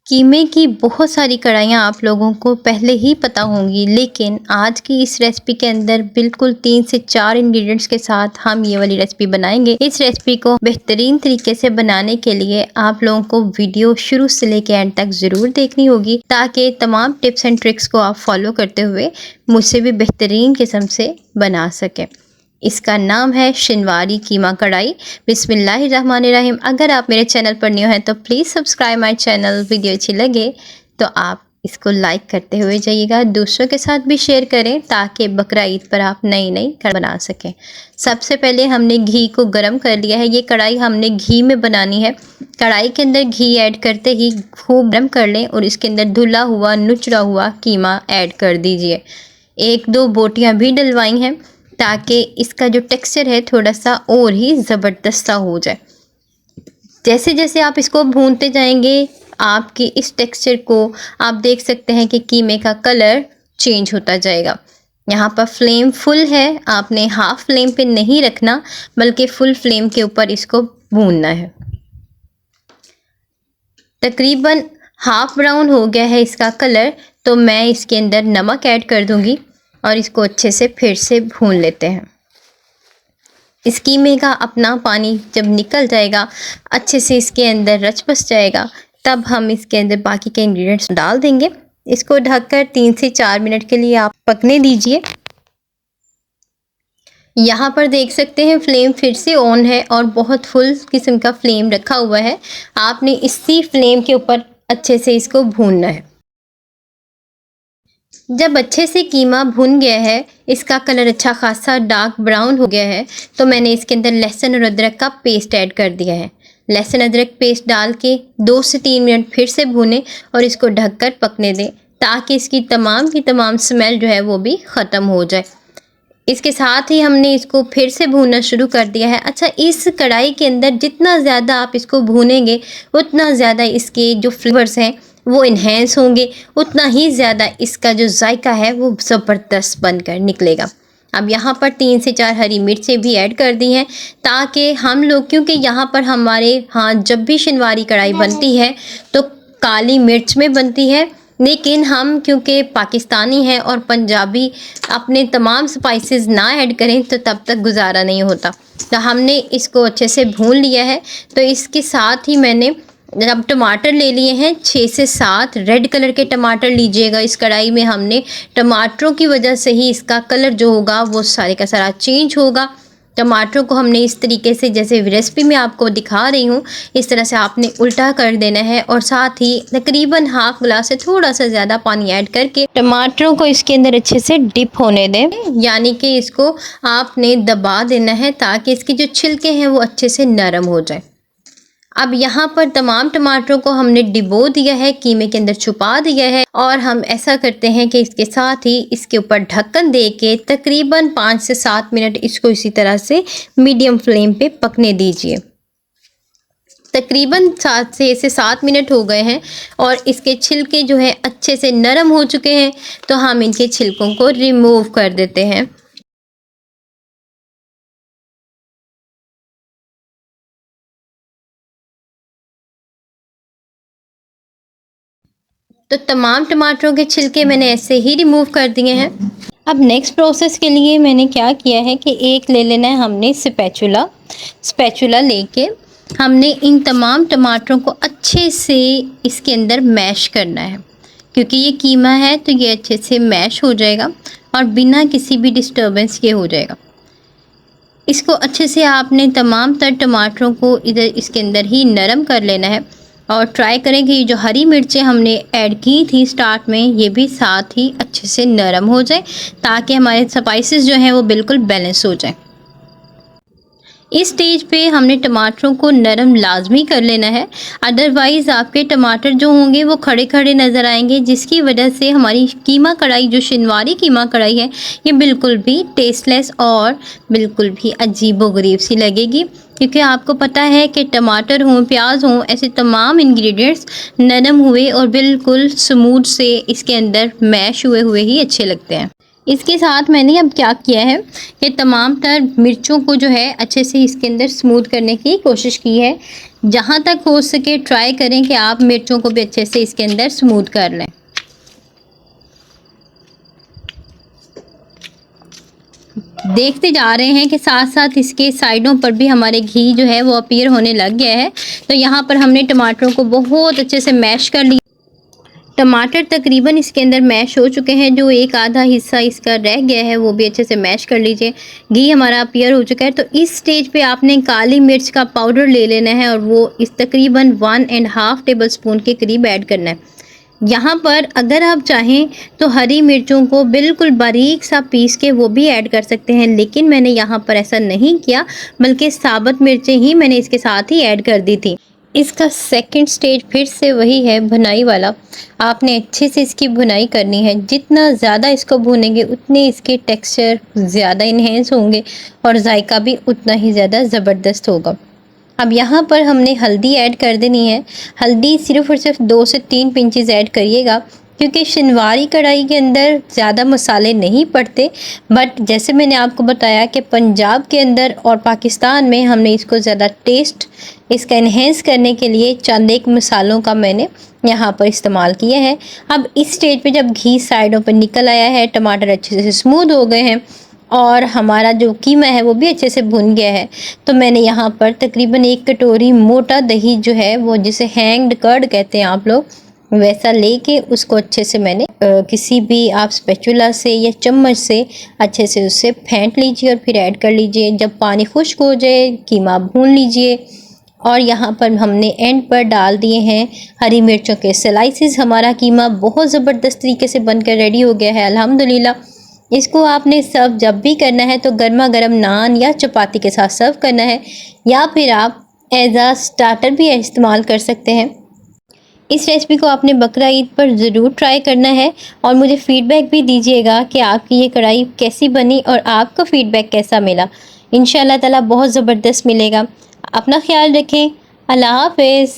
कीमे की बहुत सारी कढ़ाइयाँ आप लोगों को पहले ही पता होंगी, लेकिन आज की इस रेसिपी के अंदर बिल्कुल 3 से 4 इंग्रेडिएंट्स के साथ हम ये वाली रेसिपी बनाएंगे। इस रेसिपी को बेहतरीन तरीके से बनाने के लिए आप लोगों को वीडियो शुरू से लेकर एंड तक ज़रूर देखनी होगी, ताकि तमाम टिप्स एंड ट्रिक्स को आप फॉलो करते हुए मुझसे भी बेहतरीन किस्म से बना सकें। इसका नाम है शिनवारी कीमा कढ़ाई। बिस्मिल्लाहिर्रहमानिर्रहीम। अगर आप मेरे चैनल पर न्यू हैं तो please subscribe my channel. Video अच्छी लगे तो आप इसको लाइक करते हुए जाइएगा, दूसरों के साथ भी शेयर करें ताकि बकरा ईद पर आप नई नई कढ़ाई बना सकें। सबसे पहले हमने घी को गर्म कर लिया है। ये कढ़ाई हमने घी में बनानी है। कढ़ाई के अंदर घी ऐड करते ही खूब गर्म कर लें और इसके अंदर धुला हुआ नुचड़ा हुआ कीमा ऐड कर दीजिए। 1-2 बोटियाँ भी डलवाई हैं ताकि इसका जो टेक्सचर है थोड़ा सा और ही ज़बरदस्त सा हो जाए। जैसे जैसे आप इसको भूनते जाएंगे आपकी इस टेक्सचर को आप देख सकते हैं कि कीमे का कलर चेंज होता जाएगा। यहाँ पर फ्लेम फुल है, आपने हाफ फ्लेम पे नहीं रखना बल्कि फुल फ्लेम के ऊपर इसको भूनना है। तकरीबन हाफ ब्राउन हो गया है इसका कलर, तो मैं इसके अंदर नमक ऐड कर दूँगी और इसको अच्छे से फिर से भून लेते हैं। इस कीमे का अपना पानी जब निकल जाएगा, अच्छे से इसके अंदर रच बस जाएगा, तब हम इसके अंदर बाकी के इंग्रेडिएंट्स डाल देंगे। इसको ढककर 3 से 4 मिनट के लिए आप पकने दीजिए। यहाँ पर देख सकते हैं फ्लेम फिर से ऑन है और बहुत फुल किस्म का फ्लेम रखा हुआ है। आपने इसी फ्लेम के ऊपर अच्छे से इसको भूनना है। जब अच्छे से कीमा भुन गया है, इसका कलर अच्छा खासा डार्क ब्राउन हो गया है, तो मैंने इसके अंदर लहसुन और अदरक का पेस्ट ऐड कर दिया है। लहसुन अदरक पेस्ट डाल के 2 से 3 मिनट फिर से भूनें और इसको ढककर पकने दें ताकि इसकी तमाम की तमाम स्मेल जो है वो भी ख़त्म हो जाए। इसके साथ ही हमने इसको फिर से भूनना शुरू कर दिया है। अच्छा, इस कढ़ाई के अंदर जितना ज़्यादा आप इसको भूनेंगे उतना ज़्यादा इसके जो फ्लेवर्स हैं वो इन्हेंस होंगे, उतना ही ज़्यादा इसका जो जायका है वो ज़बरदस्त बनकर निकलेगा। अब यहाँ पर 3 से 4 हरी मिर्चें भी ऐड कर दी हैं ताकि हम लोग, क्योंकि यहाँ पर हमारे यहाँ जब भी शिनवारी कढ़ाई बनती है तो काली मिर्च में बनती है, लेकिन हम क्योंकि पाकिस्तानी हैं और पंजाबी अपने तमाम स्पाइसेस ना ऐड करें तो तब तक गुजारा नहीं होता। तो हमने इसको अच्छे से भून लिया है। तो इसके साथ ही मैंने अब टमाटर ले लिए हैं 6 से 7 रेड कलर के टमाटर लीजिएगा। इस कढ़ाई में हमने टमाटरों की वजह से ही इसका कलर जो होगा वो सारे का सारा चेंज होगा। टमाटरों को हमने इस तरीके से, जैसे रेसिपी में आपको दिखा रही हूँ, इस तरह से आपने उल्टा कर देना है और साथ ही तकरीबन हाफ गिलास से थोड़ा सा ज़्यादा पानी ऐड करके टमाटरों को इसके अंदर अच्छे से डिप होने दें, यानी कि इसको आपने दबा देना है ताकि इसके जो छिलके हैं वो अच्छे से नरम हो जाए। अब यहाँ पर तमाम टमाटरों को हमने डिबो दिया है, कीमे के अंदर छुपा दिया है और हम ऐसा करते हैं कि इसके साथ ही इसके ऊपर ढक्कन दे के तकरीबन 5 से 7 मिनट इसको इसी तरह से मीडियम फ्लेम पे पकने दीजिए। तकरीबन 7 मिनट हो गए हैं और इसके छिलके जो है अच्छे से नरम हो चुके हैं, तो हम इनके छिलकों को रिमूव कर देते हैं। तो तमाम टमाटरों के छिलके मैंने ऐसे ही रिमूव कर दिए हैं। अब नेक्स्ट प्रोसेस के लिए मैंने क्या किया है कि एक ले लेना है हमने स्पैचुला लेके हमने इन तमाम टमाटरों को अच्छे से इसके अंदर मैश करना है। क्योंकि ये कीमा है तो ये अच्छे से मैश हो जाएगा और बिना किसी भी डिस्टर्बेंस के हो जाएगा। इसको अच्छे से आपने तमाम तर टमाटरों को इधर इसके अंदर ही नरम कर लेना है और ट्राई करें कि जो हरी मिर्चें हमने ऐड की थी स्टार्ट में, ये भी साथ ही अच्छे से नरम हो जाए ताकि हमारे स्पाइसेस जो हैं वो बिल्कुल बैलेंस हो जाए। इस स्टेज पे हमने टमाटरों को नरम लाजमी कर लेना है, अदरवाइज़ आपके टमाटर जो होंगे वो खड़े खड़े नज़र आएंगे, जिसकी वजह से हमारी कीमा कढ़ाई, जो शिनवारी कीमा कढ़ाई है, ये बिल्कुल भी टेस्टलेस और बिल्कुल भी अजीबोगरीब सी लगेगी। क्योंकि आपको पता है कि टमाटर हों, प्याज हों, ऐसे तमाम इंग्रेडिएंट्स नरम हुए और बिल्कुल स्मूथ से इसके अंदर मैश हुए हुए ही अच्छे लगते हैं। इसके साथ मैंने अब क्या किया है कि तमाम तर मिर्चों को जो है अच्छे से इसके अंदर स्मूथ करने की कोशिश की है। जहाँ तक हो सके ट्राई करें कि आप मिर्चों को भी अच्छे से इसके अंदर स्मूथ कर लें। देखते जा रहे हैं कि साथ साथ इसके साइडों पर भी हमारे घी जो है वो अपीयर होने लग गया है। तो यहाँ पर हमने टमाटरों को बहुत अच्छे से मैश कर लिया। टमाटर तकरीबन इसके अंदर मैश हो चुके हैं। जो एक आधा हिस्सा इसका रह गया है वो भी अच्छे से मैश कर लीजिए। घी हमारा अपीयर हो चुका है। तो इस स्टेज पे आपने काली मिर्च का पाउडर ले लेना है और वो इस तकरीबन 1.5 टेबल स्पून के करीब ऐड करना है। यहाँ पर अगर आप चाहें तो हरी मिर्चों को बिल्कुल बारीक सा पीस के वो भी ऐड कर सकते हैं, लेकिन मैंने यहाँ पर ऐसा नहीं किया, बल्कि साबुत मिर्चें ही मैंने इसके साथ ही ऐड कर दी थी। इसका सेकंड स्टेज फिर से वही है, भुनाई वाला। आपने अच्छे से इसकी भुनाई करनी है। जितना ज़्यादा इसको भूनेंगे उतने इसके टेक्सचर ज़्यादा इन्हेंस होंगे और जायका भी उतना ही ज़्यादा ज़बरदस्त होगा। अब यहाँ पर हमने हल्दी ऐड कर देनी है। हल्दी सिर्फ़ और सिर्फ 2 से 3 पिंचेस ऐड करिएगा, क्योंकि शनवारी कढ़ाई के अंदर ज़्यादा मसाले नहीं पड़ते। बट जैसे मैंने आपको बताया कि पंजाब के अंदर और पाकिस्तान में हमने इसको ज़्यादा टेस्ट इसका इन्हेंस करने के लिए चंद एक मसालों का मैंने यहाँ पर इस्तेमाल किया है। अब इस स्टेज पे जब घी साइडों पर निकल आया है, टमाटर अच्छे से स्मूथ हो गए हैं और हमारा जो कीमा है वो भी अच्छे से भुन गया है, तो मैंने यहाँ पर तकरीबन 1 कटोरी मोटा दही जो है वो जिसे हैंग्ड कर्ड कहते हैं आप लोग, वैसा लेके उसको अच्छे से मैंने किसी भी आप स्पैचुला से या चम्मच से अच्छे से उससे फेंट लीजिए और फिर ऐड कर लीजिए। जब पानी खुश्क हो जाए कीमा भून लीजिए। और यहाँ पर हमने एंड पर डाल दिए हैं हरी मिर्चों के स्लाइसेस। हमारा कीमा बहुत ज़बरदस्त तरीके से बनकर रेडी हो गया है अल्हम्दुलिल्लाह। इसको आपने सर्व जब भी करना है तो गर्मा गर्म नान या चपाती के साथ सर्व करना है, या फिर आप एज आ स्टार्टर भी इस्तेमाल कर सकते हैं। इस रेसिपी को आपने बकरा ईद पर ज़रूर ट्राई करना है और मुझे फ़ीडबैक भी दीजिएगा कि आपकी ये कढ़ाई कैसी बनी और आपका फ़ीडबैक कैसा मिला। इंशाअल्लाह ताला बहुत ज़बरदस्त मिलेगा। अपना ख्याल रखें। अल्लाह हाफ़िज़।